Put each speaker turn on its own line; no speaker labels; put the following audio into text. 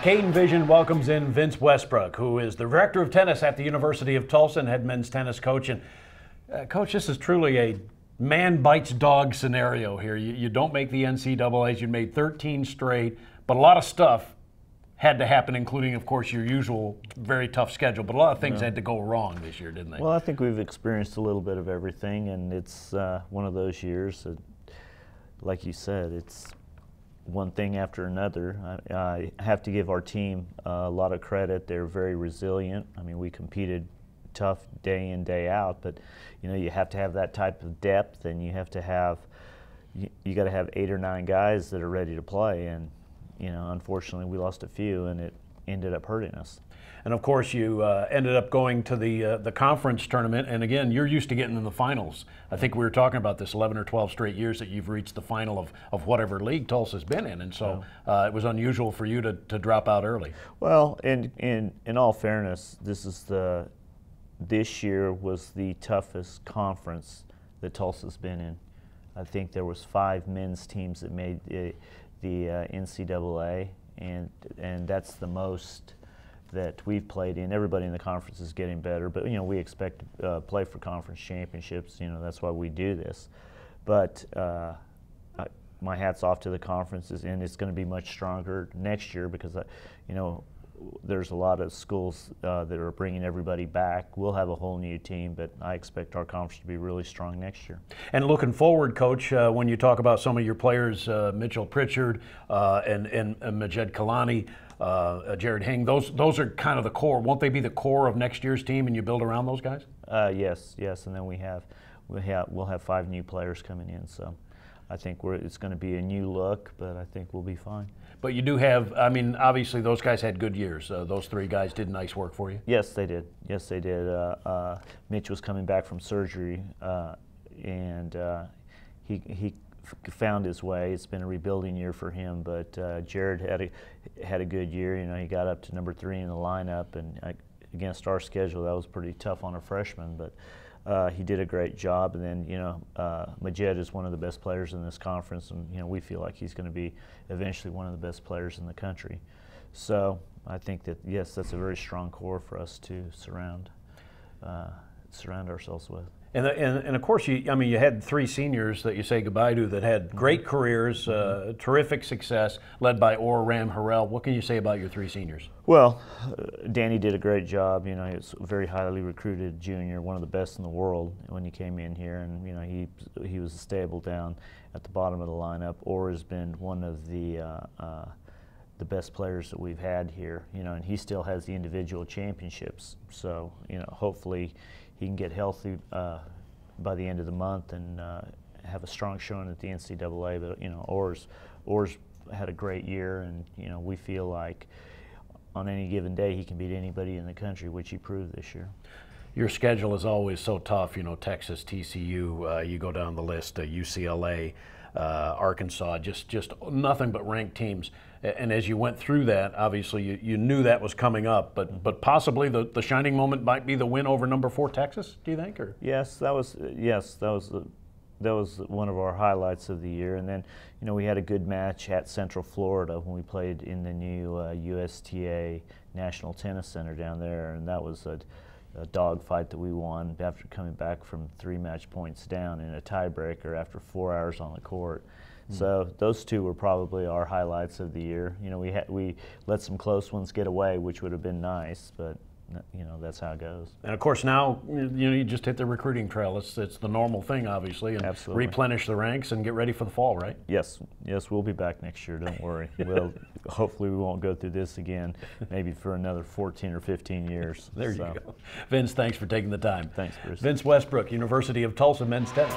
Caden Vision welcomes in Vince Westbrook, who is the director of tennis at the University of Tulsa and head men's tennis coach. And Coach, this is truly a man bites dog scenario here. You don't make the NCAAs. You made 13 straight, but a lot of stuff had to happen, including, of course, your usual very tough schedule. But a lot of things had to go wrong this year, didn't they?
Well, I think we've experienced a little bit of everything, and it's one of those years that, like you said, it's one thing after another. I have to give our team a lot of credit. They're very resilient. I mean, we competed tough day in, day out, but you know, you have to have that type of depth, and you have to have, you got to have 8 or 9 guys that are ready to play. And you know, unfortunately, we lost a few, and it ended up hurting us.
And of course, you ended up going to the conference tournament. And again, you're used to getting in the finals. I think we were talking about this 11 or 12 straight years that you've reached the final of whatever league Tulsa's been in. And so it was unusual for you to drop out early.
Well, in all fairness, this year was the toughest conference that Tulsa's been in. I think there was 5 men's teams that made the NCAA, and that's the most that we've played in. Everybody in the conference is getting better, but you know, we expect to play for conference championships. You know, that's why we do this. But my hat's off to the conferences, and it's going to be much stronger next year because you know, there's a lot of schools that are bringing everybody back. We'll have a whole new team, but I expect our conference to be really strong next year.
And looking forward, Coach, when you talk about some of your players, Mitchell Pritchard and Majed Kalani, Jared Hing, those are kind of the core. Won't they be the core of next year's team, and you build around those guys?
Yes, and then we'll have 5 new players coming in. So I think it's going to be a new look, but I think we'll be fine.
But you do have, I mean, obviously those guys had good years. Those 3 guys did nice work for you.
Yes, they did. Yes, they did. Mitch was coming back from surgery, and he found his way. It's been a rebuilding year for him, but Jared had a good year. You know, he got up to number 3 in the lineup, and against our schedule, that was pretty tough on a freshman, but he did a great job. And then, you know, Majed is one of the best players in this conference, and you know, we feel like he's going to be eventually one of the best players in the country. So I think that, yes, that's a very strong core for us to surround ourselves with. And
of course, you had 3 seniors that you say goodbye to that had great careers, terrific success, led by Ram Harrell. What can you say about your 3 seniors?
Well, Danny did a great job. You know, he was a very highly recruited junior, one of the best in the world when he came in here, and you know, he was stable down at the bottom of the lineup. Has been one of the best players that we've had here. You know, and he still has the individual championships. So you know, hopefully he can get healthy by the end of the month and have a strong showing at the NCAA. But you know, Orr's had a great year, and you know, we feel like on any given day he can beat anybody in the country, which he proved this year.
Your schedule is always so tough. You know, Texas, TCU, you go down the list, UCLA, Arkansas, just nothing but ranked teams. And as you went through that, obviously you knew that was coming up, but possibly the shining moment might be the win over number 4 Texas. Do you think? Or
yes, that was one of our highlights of the year. And then you know, we had a good match at Central Florida when we played in the new USTA National Tennis Center down there, and that was a dog fight that we won after coming back from 3 match points down in a tiebreaker after 4 hours on the court. So those 2 were probably our highlights of the year. You know, we let some close ones get away, which would have been nice, but you know, that's how it goes. And
of course now, you know, you just hit the recruiting trail. It's the normal thing, obviously, and
absolutely
replenish the ranks and get ready for the fall, right?
Yes, we'll be back next year. Don't worry. Hopefully we won't go through this again, maybe for another 14 or 15 years.
There you go. Vince, thanks for taking the time.
Thanks, Bruce.
Vince Westbrook, University of Tulsa men's tennis.